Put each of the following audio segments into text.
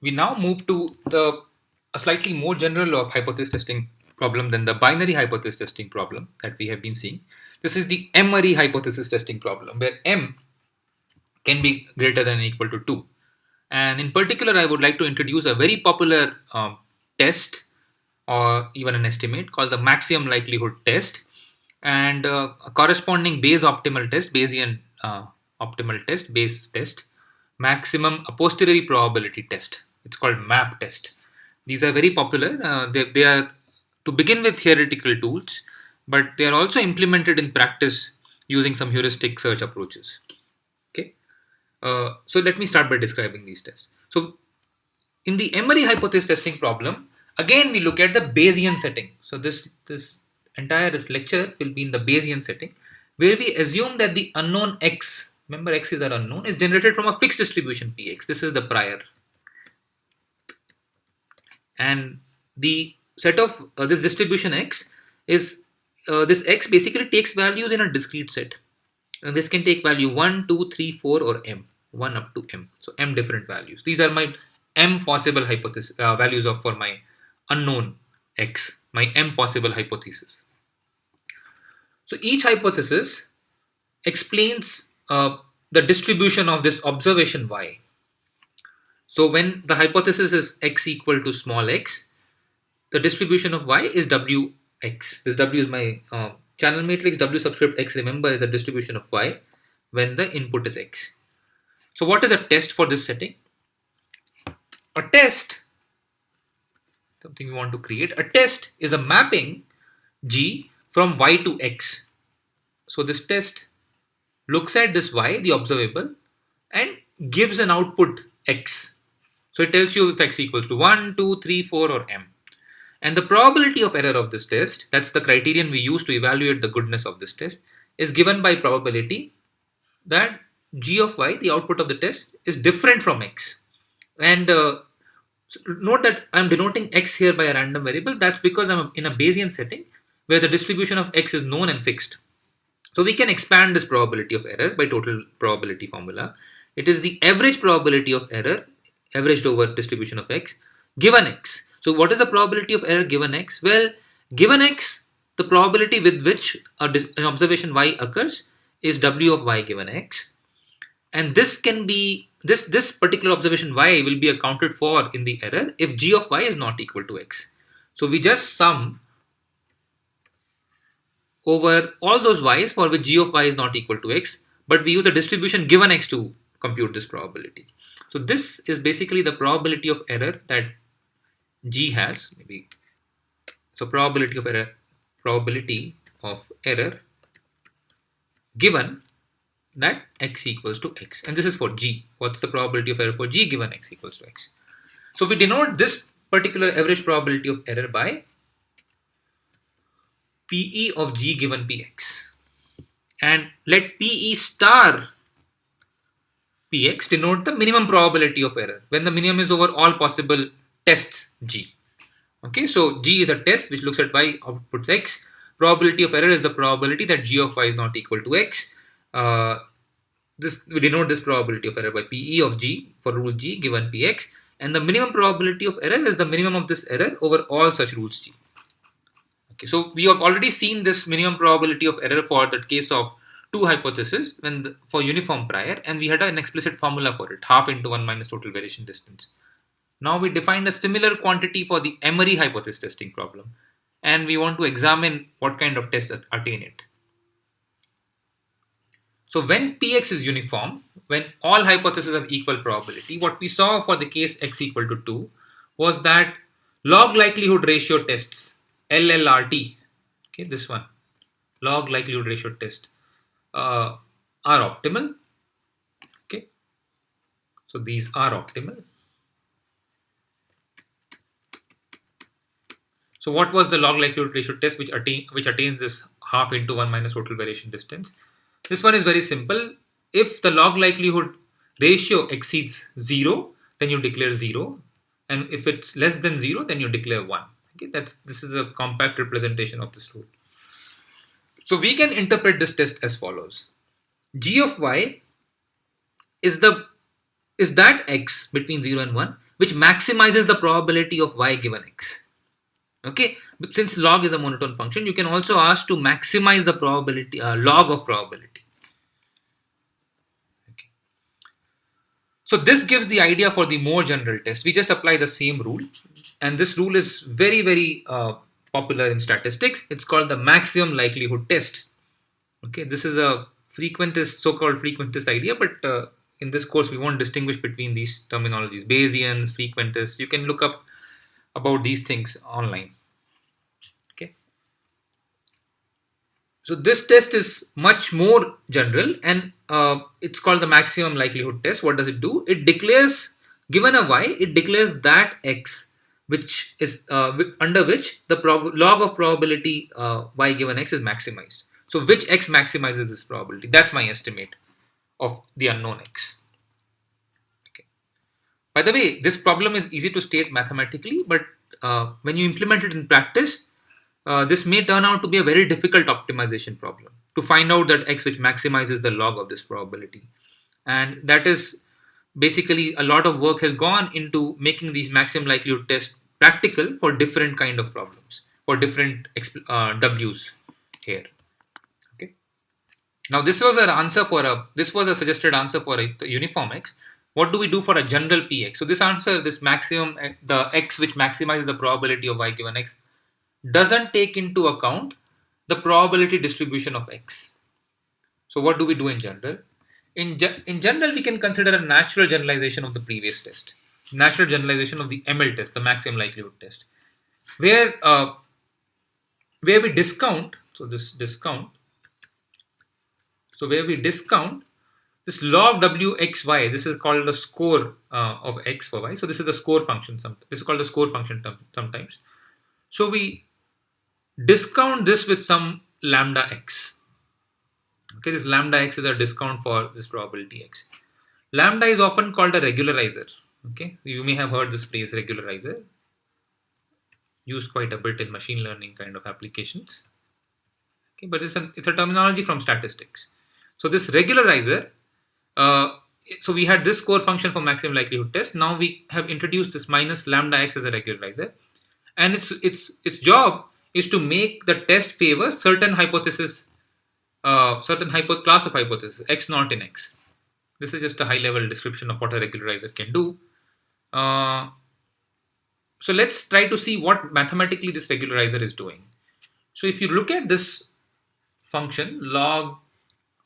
We now move to a slightly more general of hypothesis testing problem than the binary hypothesis testing problem that we have been seeing. This is the M-ary hypothesis testing problem, where M can be greater than or equal to 2. And in particular, I would like to introduce a very popular test or even an estimate called the maximum likelihood test, and a corresponding Bayes optimal test, Bayesian optimal test, Bayes test, maximum a posteriori probability test. It's called MAP test. These are very popular. They are, to begin with, theoretical tools, but they are also implemented in practice using some heuristic search approaches. Okay. So let me start by describing these tests. So in the M-ary hypothesis testing problem, again we look at the Bayesian setting. So this entire lecture will be in the Bayesian setting, where we assume that the unknown x, remember x is our unknown, is generated from a fixed distribution px. This is the prior, and the set of this distribution x is this x basically takes values in a discrete set. And this can take value 1, 2, 3, 4, or m, 1 up to m. So m different values. These are my m possible hypothesis values of for my unknown x, my m possible hypothesis. So each hypothesis explains the distribution of this observation y. So when the hypothesis is x equal to small x, the distribution of y is wx. This w is my channel matrix. W subscript x, remember, is the distribution of y when the input is x. So what is a test for this setting? A test, something we want to create, a test is a mapping G from y to x. So this test looks at this y, the observable, and gives an output x. So it tells you if x equals to 1, 2, 3, 4, or m. And the probability of error of this test, that's the criterion we use to evaluate the goodness of this test, is given by probability that g of y, the output of the test, is different from x. And note that I'm denoting x here by a random variable. That's because I'm in a Bayesian setting where the distribution of x is known and fixed. So we can expand this probability of error by total probability formula. It is the average probability of error averaged over distribution of x given x. So what is the probability of error given x? Well, given x, the probability with which an observation y occurs is w of y given x. And this can be, this particular observation y will be accounted for in the error if g of y is not equal to x. So we just sum over all those y's for which g of y is not equal to x, but we use the distribution given x to compute this probability. So this is basically the probability of error that G has, maybe. So probability of error given that x equals to x, and this is for G. What's the probability of error for G given x equals to x? So we denote this particular average probability of error by PE of G given Px, and let PE star Px denote the minimum probability of error when the minimum is over all possible tests G. Okay, so G is a test which looks at y outputs x. Probability of error is the probability that g of y is not equal to x. We denote this probability of error by PE of G for rule G given Px, and the minimum probability of error is the minimum of this error over all such rules G. Okay, so we have already seen this minimum probability of error for the case of two hypotheses for uniform prior, and we had an explicit formula for it, half into 1 minus total variation distance. Now we defined a similar quantity for the M-ary hypothesis testing problem, and we want to examine what kind of tests attain it. So when Px is uniform, when all hypotheses have equal probability, what we saw for the case x equal to 2 was that log likelihood ratio tests, LLRT, okay, this one, log likelihood ratio test, are optimal. Okay, so these are optimal. So what was the log likelihood ratio test which attains this half into 1 minus total variation distance? This one is very simple. If the log likelihood ratio exceeds 0, then you declare 0, and if it's less than 0, then you declare 1. Okay, this is a compact representation of this rule. So we can interpret this test as follows: g of y is that x between 0 and 1 which maximizes the probability of y given x. Okay, but since log is a monotone function, you can also ask to maximize the probability, log of probability. Okay. So this gives the idea for the more general test. We just apply the same rule, and this rule is very, very popular in statistics. It's called the maximum likelihood test. Okay, this is a frequentist, so-called frequentist idea, but in this course we won't distinguish between these terminologies, Bayesians, frequentists. You can look up about these things online. Okay, so this test is much more general, and it's called the maximum likelihood test. What does it do? It declares, given a y, it declares that x which is under which the log of probability y given x is maximized. So which x maximizes this probability? That's my estimate of the unknown x. Okay. By the way, this problem is easy to state mathematically, but when you implement it in practice, this may turn out to be a very difficult optimization problem to find out that x which maximizes the log of this probability. And that is basically a lot of work has gone into making these maximum likelihood tests practical for different kind of problems, for different w's here. Okay. Now this was a suggested answer for a uniform x. What do we do for a general px? So this answer, this maximum, the x which maximizes the probability of y given x, doesn't take into account the probability distribution of x. So what do we do in general? In general, we can consider a natural generalization of the previous test, natural generalization of the ML test, the maximum likelihood test, where we discount. So where we discount this log wxy. This is called the score of x for y. So this is the score function. This is called the score function sometimes. So we discount this with some lambda x. Okay, this lambda x is a discount for this probability x. Lambda is often called a regularizer. Okay, you may have heard this phrase regularizer, used quite a bit in machine learning kind of applications. Okay, but it's a terminology from statistics. So this regularizer, so we had this score function for maximum likelihood test. Now we have introduced this minus lambda x as a regularizer, and its job is to make the test favor certain hypothesis. Certain class of hypothesis, x naught in x. This is just a high level description of what a regularizer can do. So let's try to see what mathematically this regularizer is doing. So if you look at this function log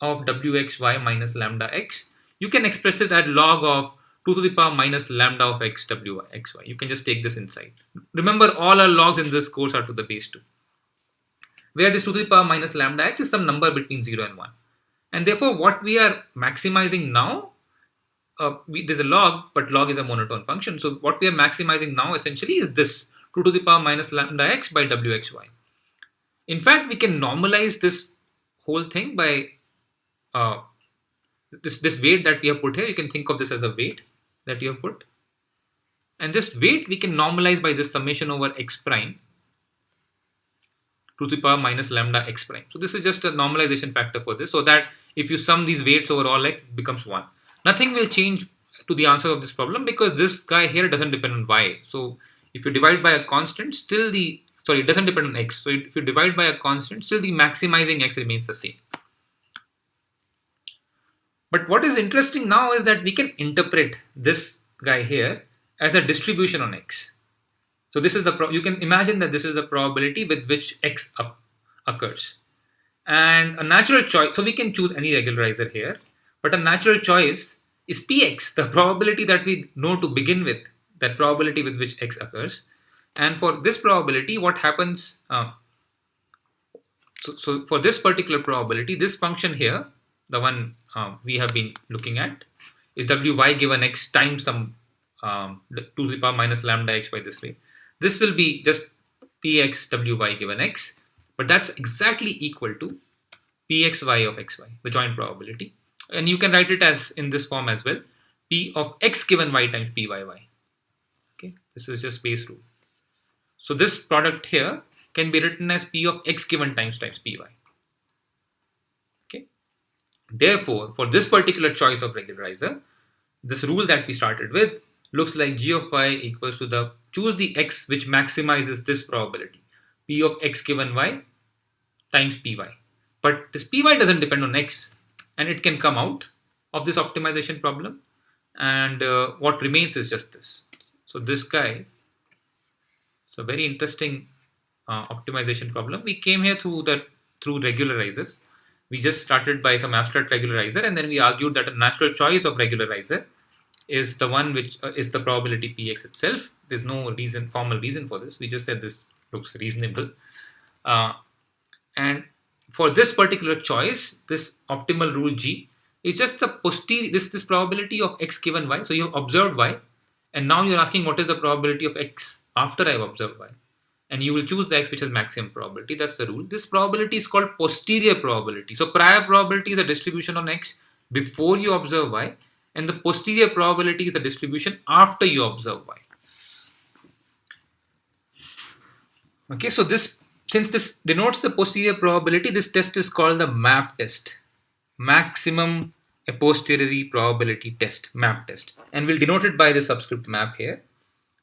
of wxy minus lambda x, you can express it as log of 2 to the power minus lambda of x wxy. You can just take this inside. Remember, all our logs in this course are to the base 2. Where this 2 to the power minus lambda x is some number between 0 and 1. And therefore, what we are maximizing now, there's a log, but log is a monotone function. So what we are maximizing now essentially is this 2 to the power minus lambda x by wxy. In fact, we can normalize this whole thing by this weight that we have put here. You can think of this as a weight that you have put. And this weight we can normalize by this summation over x prime, 2 to the power minus lambda x prime. So this is just a normalization factor for this, so that if you sum these weights over all x, it becomes 1. Nothing will change to the answer of this problem because this guy here doesn't depend on y. So if you divide by a constant, it doesn't depend on x. So if you divide by a constant, still the maximizing x remains the same. But what is interesting now is that we can interpret this guy here as a distribution on x. So this is you can imagine that this is the probability with which x occurs. And a natural choice, so we can choose any regularizer here, but a natural choice is px, the probability that we know to begin with, that probability with which x occurs. And for this probability, what happens, so for this particular probability, this function here, the one we have been looking at, is wy given x times some 2 to the power minus lambda x by this way. This will be just px wy given x, but that's exactly equal to pxy of xy, the joint probability. And you can write it as in this form as well, p of x given y times pyy. Okay, this is just base rule. So this product here can be written as p of x given times py. Okay. Therefore, for this particular choice of regularizer, this rule that we started with, looks like g of y equals to the, choose the x which maximizes this probability, p of x given y times py. But this py doesn't depend on x, and it can come out of this optimization problem, and what remains is just this. So this guy, it's a very interesting optimization problem. We came here through regularizers. We just started by some abstract regularizer, and then we argued that a natural choice of regularizer is the one which is the probability px itself. There's no formal reason for this. We just said this looks reasonable. And for this particular choice, this optimal rule G is just the posterior, this probability of x given y. So you have observed y, and now you're asking what is the probability of x after I've observed y. And you will choose the x which has maximum probability. That's the rule. This probability is called posterior probability. So prior probability is a distribution on x before you observe y, and the posterior probability is the distribution after you observe y. Okay, so since this denotes the posterior probability, this test is called the MAP test, maximum a posteriori probability test, MAP test, and we'll denote it by the subscript MAP here.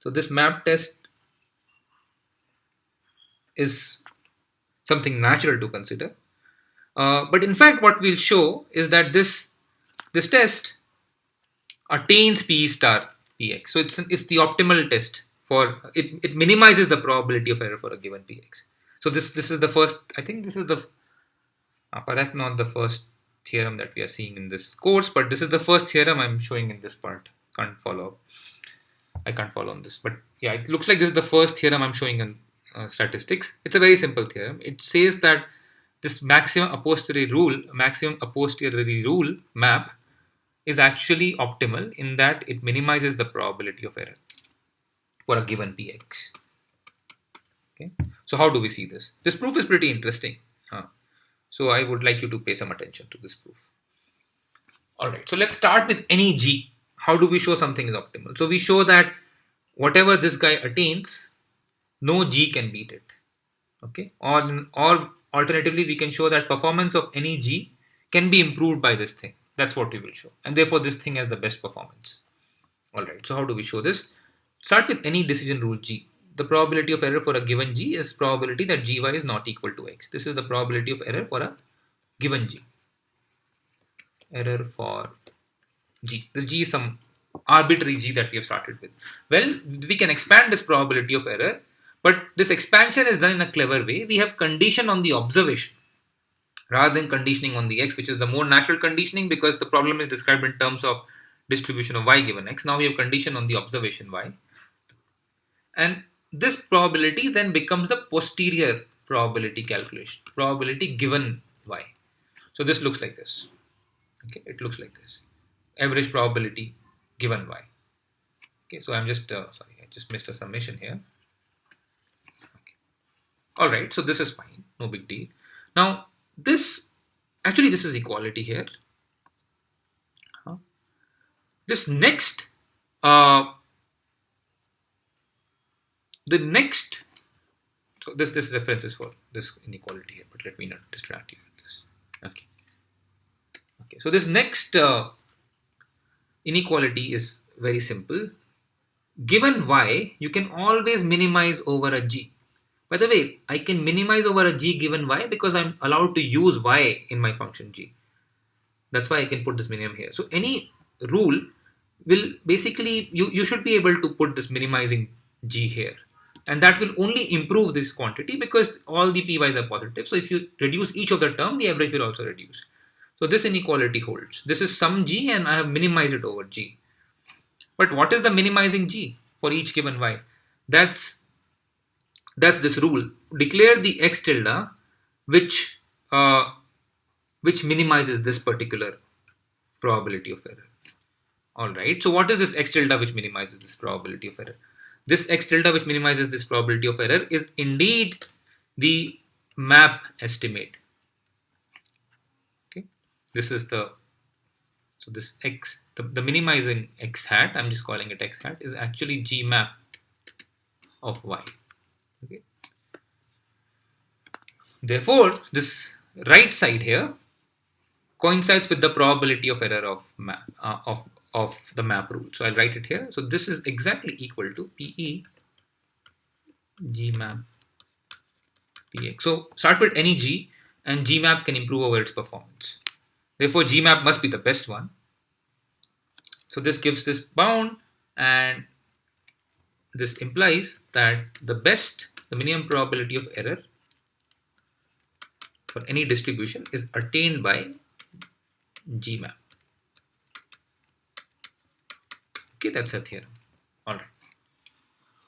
So this MAP test is something natural to consider, but in fact what we'll show is that this test attains P star Px. So it's the optimal test for it. It minimizes the probability of error for a given Px. So this is the first, I think this is the perhaps not the first theorem that we are seeing in this course, but this is the first theorem I'm showing in this part. I can't follow on this, but yeah, it looks like this is the first theorem I'm showing in statistics. It's a very simple theorem. It says that this maximum a posteriori rule map is actually optimal in that it minimizes the probability of error for a given Px. Okay, so how do we see this? This proof is pretty interesting. So I would like you to pay some attention to this proof. Alright, so let's start with any G. How do we show something is optimal? So we show that whatever this guy attains, no G can beat it. Okay, or alternatively, we can show that performance of any G can be improved by this thing. That's what we will show, and therefore this thing has the best performance. Alright, so how do we show this? Start with any decision rule G. The probability of error for a given G is probability that Gy is not equal to x. This is the probability of error for a given G. Error for G. This G is some arbitrary G that we have started with. Well, we can expand this probability of error, but this expansion is done in a clever way. We have condition on the observation rather than conditioning on the x, which is the more natural conditioning because the problem is described in terms of distribution of y given x. Now we have condition on the observation y. And this probability then becomes the posterior probability calculation, probability given y. So this looks like this. Okay, it looks like this. Average probability given y. Okay, so I'm just sorry, I just missed a summation here. Okay. All right, so this is fine, no big deal. Now this is equality here. This next so this reference is for this inequality here, but let me not distract you with this. Okay, so this next inequality is very simple. Given y, you can always minimize over a g. By the way, I can minimize over a g given y because I'm allowed to use y in my function g. That's why I can put this minimum here. So any rule will basically, you should be able to put this minimizing g here. And that will only improve this quantity because all the py's are positive. So if you reduce each of the term, the average will also reduce. So this inequality holds. This is some g and I have minimized it over g. But what is the minimizing g for each given y? That's this rule. Declare the x tilde which minimizes this particular probability of error. Alright, so what is this x tilde which minimizes this probability of error? This x tilde which minimizes this probability of error is indeed the map estimate. Okay, this is this x, the minimizing x hat, I'm just calling it x hat, is actually g map of y. Okay. Therefore, this right side here coincides with the probability of error of of the map rule. So I'll write it here. So this is exactly equal to PE Gmap PX. So start with any G, and Gmap can improve over its performance. Therefore, Gmap must be the best one. So this gives this bound, and this implies that the minimum probability of error for any distribution is attained by Gmap. Okay, that's a theorem. All right.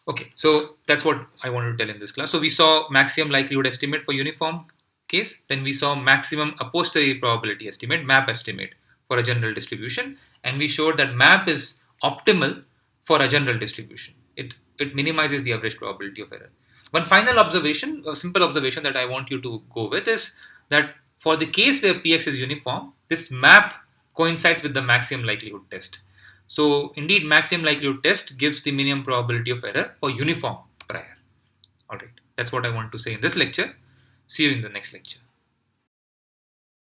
Okay, so that's what I wanted to tell in this class. So we saw maximum likelihood estimate for uniform case. Then we saw maximum a posteriori probability estimate, MAP estimate, for a general distribution. And we showed that MAP is optimal for a general distribution. It minimizes the average probability of error. One final observation, a simple observation that I want you to go with is that for the case where PX is uniform, this MAP coincides with the maximum likelihood test. So indeed, maximum likelihood test gives the minimum probability of error for uniform prior. All right, that's what I want to say in this lecture. See you in the next lecture.